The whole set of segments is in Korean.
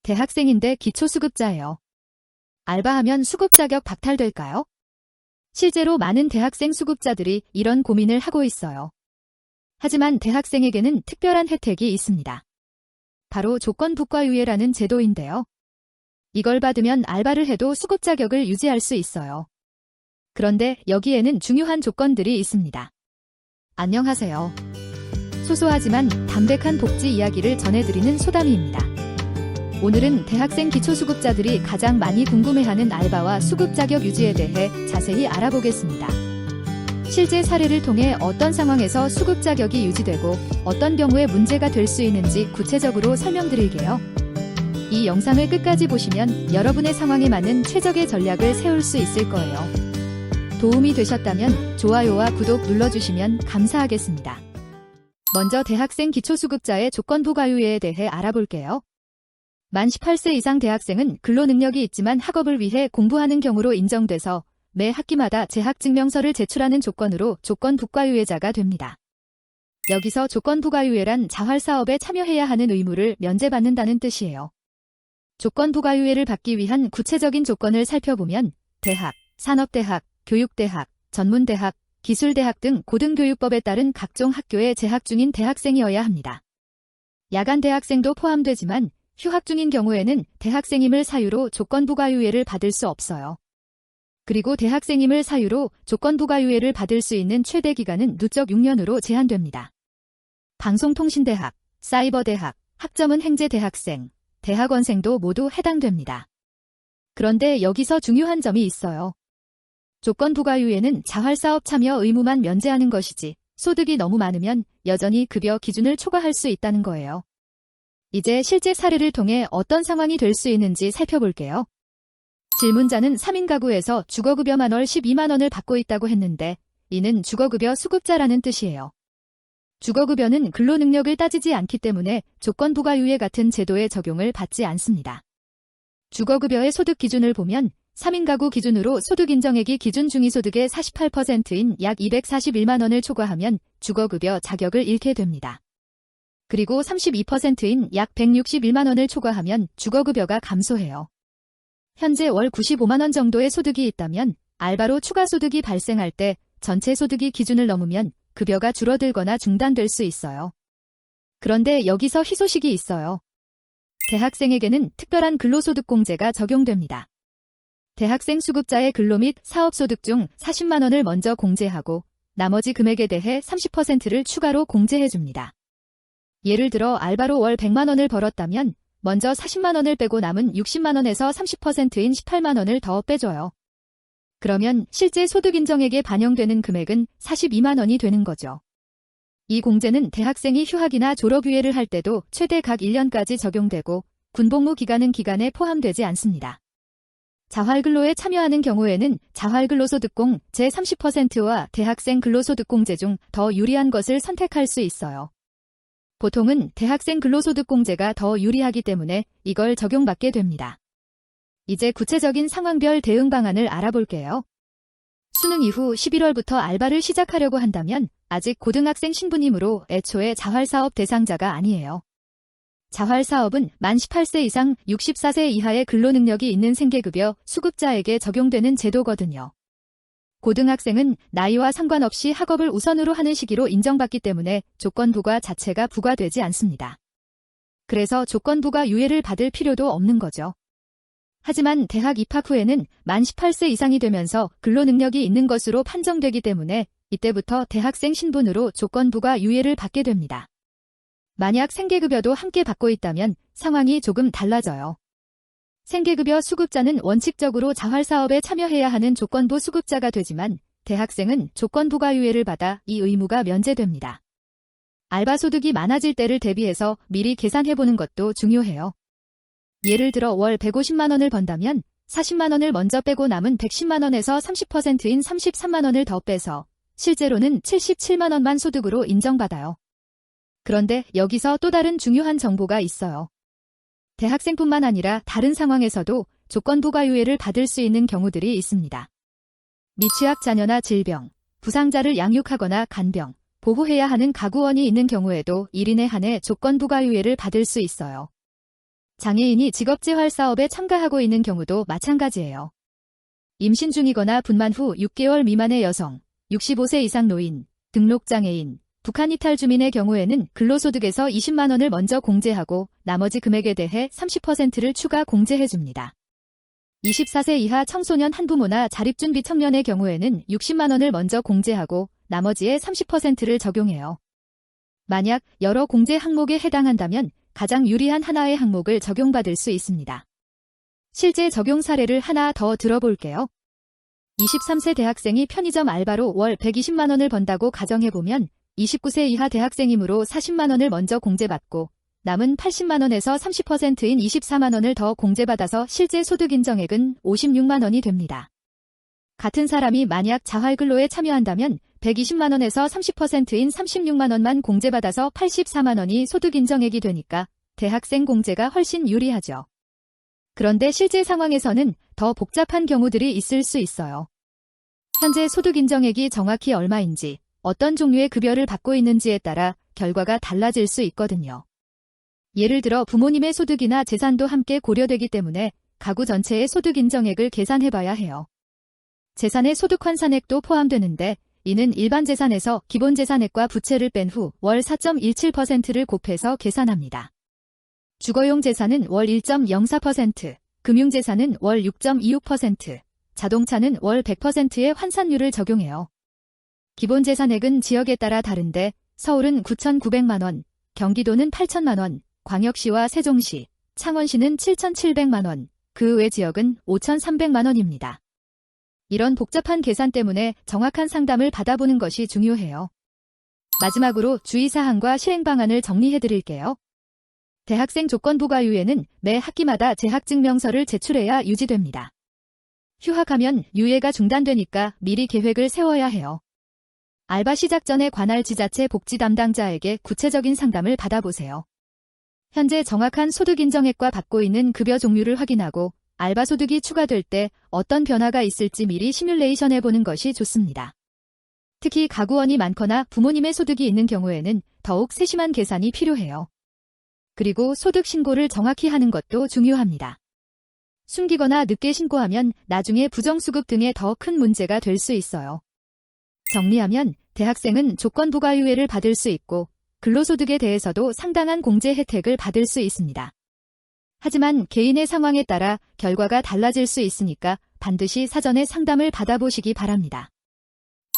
대학생인데 기초수급자예요. 알바하면 수급 자격 박탈될까요? 실제로 많은 대학생 수급자들이 이런 고민을 하고 있어요. 하지만 대학생에게는 특별한 혜택이 있습니다. 바로 조건부과유예라는 제도인데요. 이걸 받으면 알바를 해도 수급 자격을 유지할 수 있어요. 그런데 여기에는 중요한 조건들이 있습니다. 안녕하세요. 소소하지만 담백한 복지 이야기를 전해드리는 소담이입니다. 오늘은 대학생 기초수급자들이 가장 많이 궁금해하는 알바와 수급 자격 유지에 대해 자세히 알아보겠습니다. 실제 사례를 통해 어떤 상황에서 수급 자격이 유지되고 어떤 경우에 문제가 될 수 있는지 구체적으로 설명드릴게요. 이 영상을 끝까지 보시면 여러분의 상황에 맞는 최적의 전략을 세울 수 있을 거예요. 도움이 되셨다면 좋아요와 구독 눌러주시면 감사하겠습니다. 먼저 대학생 기초수급자의 조건부과유예에 대해 알아볼게요. 만 18세 이상 대학생은 근로능력이 있지만 학업을 위해 공부하는 경우로 인정돼서 매 학기마다 재학증명서를 제출하는 조건으로 조건부과유예자가 됩니다. 여기서 조건부과유예란 자활사업에 참여해야 하는 의무를 면제받는다는 뜻이에요. 조건부과유예를 받기 위한 구체적인 조건을 살펴보면 대학, 산업대학, 교육대학, 전문대학, 기술대학 등 고등교육법에 따른 각종 학교에 재학 중인 대학생이어야 합니다. 야간 대학생도 포함되지만 휴학 중인 경우에는 대학생임을 사유로 조건부과유예를 받을 수 없어요. 그리고 대학생임을 사유로 조건부과유예를 받을 수 있는 최대 기간은 누적 6년으로 제한됩니다. 방송통신대학, 사이버대학, 학점은 행제대학생, 대학원생도 모두 해당됩니다. 그런데 여기서 중요한 점이 있어요. 조건부과유예는 자활사업 참여 의무만 면제하는 것이지 소득이 너무 많으면 여전히 급여 기준을 초과할 수 있다는 거예요. 이제 실제 사례를 통해 어떤 상황이 될 수 있는지 살펴볼게요. 질문자는 3인 가구에서 주거급여 만월 12만원을 받고 있다고 했는데 이는 주거급여 수급자라는 뜻이에요. 주거급여는 근로능력을 따지지 않기 때문에 조건부과유예 같은 제도의 적용을 받지 않습니다. 주거급여의 소득 기준을 보면 3인 가구 기준으로 소득 인정액이 기준 중위소득의 48%인 약 241만원을 초과하면 주거급여 자격을 잃게 됩니다. 그리고 32%인 약 161만원을 초과하면 주거급여가 감소해요. 현재 월 95만원 정도의 소득이 있다면 알바로 추가 소득이 발생할 때 전체 소득이 기준을 넘으면 급여가 줄어들거나 중단될 수 있어요. 그런데 여기서 희소식이 있어요. 대학생에게는 특별한 근로소득공제가 적용됩니다. 대학생 수급자의 근로 및 사업소득 중 40만원을 먼저 공제하고 나머지 금액에 대해 30%를 추가로 공제해줍니다. 예를 들어 알바로 월 100만원을 벌었다면 먼저 40만원을 빼고 남은 60만원에서 30%인 18만원을 더 빼줘요. 그러면 실제 소득 인정액에 반영되는 금액은 42만원이 되는 거죠. 이 공제는 대학생이 휴학이나 졸업유예를 할 때도 최대 각 1년까지 적용되고 군복무 기간은 기간에 포함되지 않습니다. 자활근로에 참여하는 경우에는 자활근로소득공 제30%와 대학생 근로소득공제 중 더 유리한 것을 선택할 수 있어요. 보통은 대학생 근로소득공제가 더 유리하기 때문에 이걸 적용받게 됩니다. 이제 구체적인 상황별 대응 방안을 알아볼게요. 수능 이후 11월부터 알바를 시작하려고 한다면 아직 고등학생 신분이므로 애초에 자활사업 대상자가 아니에요. 자활사업은 만 18세 이상 64세 이하의 근로능력이 있는 생계급여 수급자에게 적용되는 제도거든요. 고등학생은 나이와 상관없이 학업을 우선으로 하는 시기로 인정받기 때문에 조건부과 자체가 부과되지 않습니다. 그래서 조건부과유예를 받을 필요도 없는 거죠. 하지만 대학 입학 후에는 만 18세 이상이 되면서 근로능력이 있는 것으로 판정되기 때문에 이때부터 대학생 신분으로 조건부과유예를 받게 됩니다. 만약 생계급여도 함께 받고 있다면 상황이 조금 달라져요. 생계급여 수급자는 원칙적으로 자활사업에 참여해야 하는 조건부 수급자가 되지만 대학생은 조건부과유예를 받아 이 의무가 면제됩니다. 알바 소득이 많아질 때를 대비해서 미리 계산해보는 것도 중요해요. 예를 들어 월 150만원을 번다면 40만원을 먼저 빼고 남은 110만원에서 30%인 33만원을 더 빼서 실제로는 77만원만 소득으로 인정받아요. 그런데 여기서 또 다른 중요한 정보가 있어요. 대학생뿐만 아니라 다른 상황에서도 조건부과유예를 받을 수 있는 경우들이 있습니다. 미취학 자녀나 질병, 부상자를 양육하거나 간병, 보호해야 하는 가구원이 있는 경우에도 1인에 한해 조건부과유예를 받을 수 있어요. 장애인이 직업재활 사업에 참가하고 있는 경우도 마찬가지예요. 임신 중이거나 분만 후 6개월 미만의 여성, 65세 이상 노인, 등록장애인, 북한 이탈 주민의 경우에는 근로소득에서 20만 원을 먼저 공제하고 나머지 금액에 대해 30%를 추가 공제해줍니다. 24세 이하 청소년 한부모나 자립준비 청년의 경우에는 60만 원을 먼저 공제하고 나머지의 30%를 적용해요. 만약 여러 공제 항목에 해당한다면 가장 유리한 하나의 항목을 적용받을 수 있습니다. 실제 적용 사례를 하나 더 들어볼게요. 23세 대학생이 편의점 알바로 월 120만 원을 번다고 가정해보면 29세 이하 대학생이므로 40만 원을 먼저 공제받고 남은 80만 원에서 30%인 24만 원을 더 공제받아서 실제 소득 인정액은 56만 원이 됩니다. 같은 사람이 만약 자활근로에 참여한다면 120만 원에서 30%인 36만 원만 공제받아서 84만 원이 소득 인정액이 되니까 대학생 공제가 훨씬 유리하죠. 그런데 실제 상황에서는 더 복잡한 경우들이 있을 수 있어요. 현재 소득 인정액이 정확히 얼마인지, 어떤 종류의 급여를 받고 있는지에 따라 결과가 달라질 수 있거든요. 예를 들어 부모님의 소득이나 재산도 함께 고려되기 때문에 가구 전체의 소득 인정액을 계산해봐야 해요. 재산의 소득 환산액도 포함되는데 이는 일반 재산에서 기본 재산액과 부채를 뺀 후 월 4.17%를 곱해서 계산합니다. 주거용 재산은 월 1.04%, 금융재산은 월 6.26%, 자동차는 월 100%의 환산율을 적용해요. 기본 재산액은 지역에 따라 다른데 서울은 9,900만 원, 경기도는 8천만 원, 광역시와 세종시, 창원시는 7,700만 원, 그 외 지역은 5,300만 원입니다. 이런 복잡한 계산 때문에 정확한 상담을 받아보는 것이 중요해요. 마지막으로 주의사항과 시행방안을 정리해드릴게요. 대학생 조건부과유예는 매 학기마다 재학증명서를 제출해야 유지됩니다. 휴학하면 유예가 중단되니까 미리 계획을 세워야 해요. 알바 시작 전에 관할 지자체 복지 담당자에게 구체적인 상담을 받아보세요. 현재 정확한 소득 인정액과 받고 있는 급여 종류를 확인하고 알바 소득이 추가될 때 어떤 변화가 있을지 미리 시뮬레이션 해보는 것이 좋습니다. 특히 가구원이 많거나 부모님의 소득이 있는 경우에는 더욱 세심한 계산이 필요해요. 그리고 소득 신고를 정확히 하는 것도 중요합니다. 숨기거나 늦게 신고하면 나중에 부정수급 등의 더 큰 문제가 될 수 있어요. 정리하면 대학생은 조건부과유예를 받을 수 있고 근로소득에 대해서도 상당한 공제 혜택을 받을 수 있습니다. 하지만 개인의 상황에 따라 결과가 달라질 수 있으니까 반드시 사전에 상담을 받아보시기 바랍니다.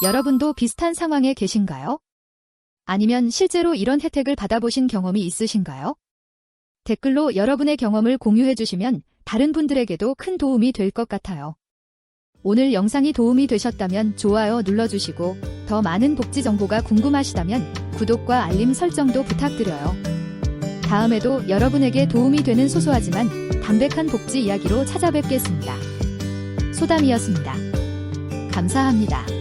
여러분도 비슷한 상황에 계신가요? 아니면 실제로 이런 혜택을 받아보신 경험이 있으신가요? 댓글로 여러분의 경험을 공유해 주시면 다른 분들에게도 큰 도움이 될 것 같아요. 오늘 영상이 도움이 되셨다면 좋아요 눌러주시고 더 많은 복지 정보가 궁금하시다면 구독과 알림 설정도 부탁드려요. 다음에도 여러분에게 도움이 되는 소소하지만 담백한 복지 이야기로 찾아뵙겠습니다. 소담이었습니다. 감사합니다.